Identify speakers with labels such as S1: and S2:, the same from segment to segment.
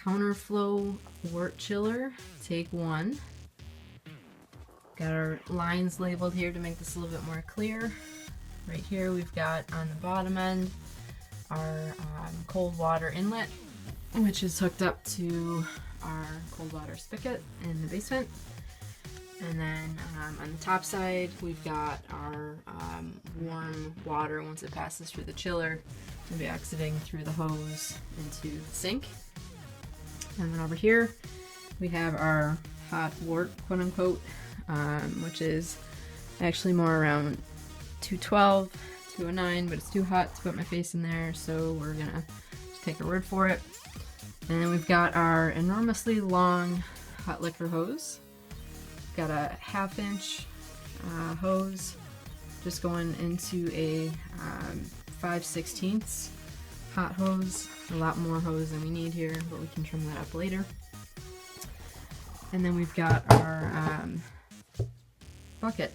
S1: Counterflow Wort chiller, take 1. Got our lines labeled here to make this a little bit more clear. Right here we've got on the bottom end our cold water inlet, which is hooked up to our cold water spigot in the basement. And then on the top side we've got our warm water. Once it passes through the chiller, it'll be exiting through the hose into the sink. And then over here we have our hot wort, quote unquote, which is actually more around 212, 209, but it's too hot to put my face in there, so we're gonna just take our word for it. And then we've got our enormously long hot liquor hose. Got a 1/2 inch hose just going into a 5/16 hot hose. A lot more hose than we need here, but we can trim that up later. And then we've got our bucket,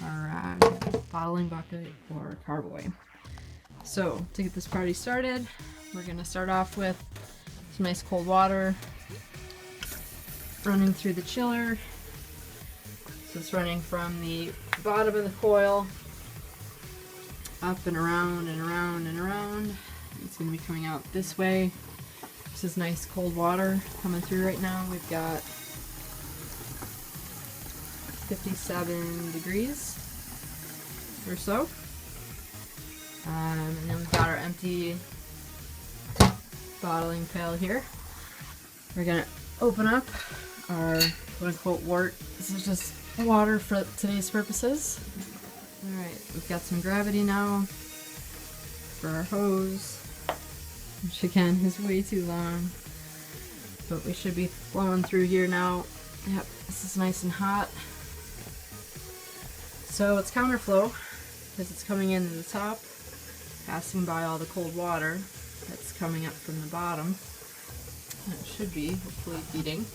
S1: our bottling bucket or carboy. So to get this party started, we're gonna start off with some nice cold water running through the chiller. So it's running from the bottom of the coil up and around and around and around. It's going to be coming out this way. This is nice cold water coming through right now. We've got 57 degrees or so. And then we've got our empty bottling pail here. We're going to open up our quote-unquote wort. This is just water for today's purposes. Alright, we've got some gravity now for our hose, which again is way too long, but we should be flowing through here now. Yep, this is nice and hot. So it's counterflow because it's coming in at the top, passing by all the cold water that's coming up from the bottom. And it should be hopefully heating.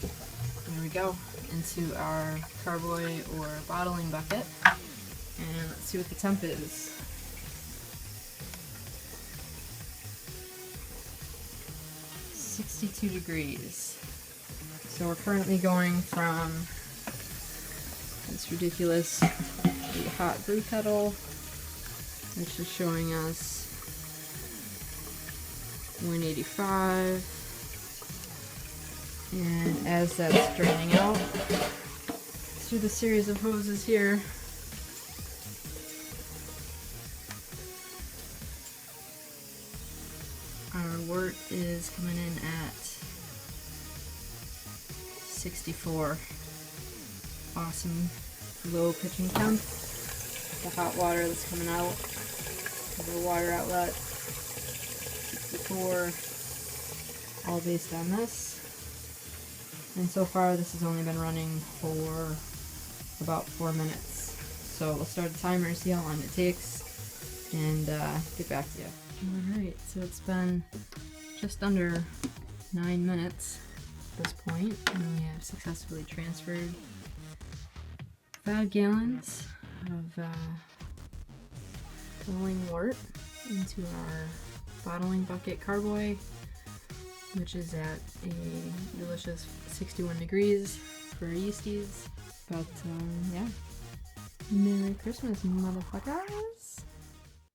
S1: There we go, into our carboy or bottling bucket. And let's see what the temp is. (62 degrees). So we're currently going from this ridiculously hot brew kettle, which is showing us 185. And as that's draining out through the series of hoses here, our wort is coming in at 64. Awesome low pitching temp. The hot water that's coming out of the water outlet, 64, all based on this. And so far this has only been running for about 4 minutes. So we'll start the timer, see how long it takes, and get back to you. Alright, so it's been just under 9 minutes at this point, and we have successfully transferred 5 gallons of boiling wort into our bottling bucket carboy, which is at a delicious 61 degrees for our yeasties. But yeah, Merry Christmas, motherfuckers!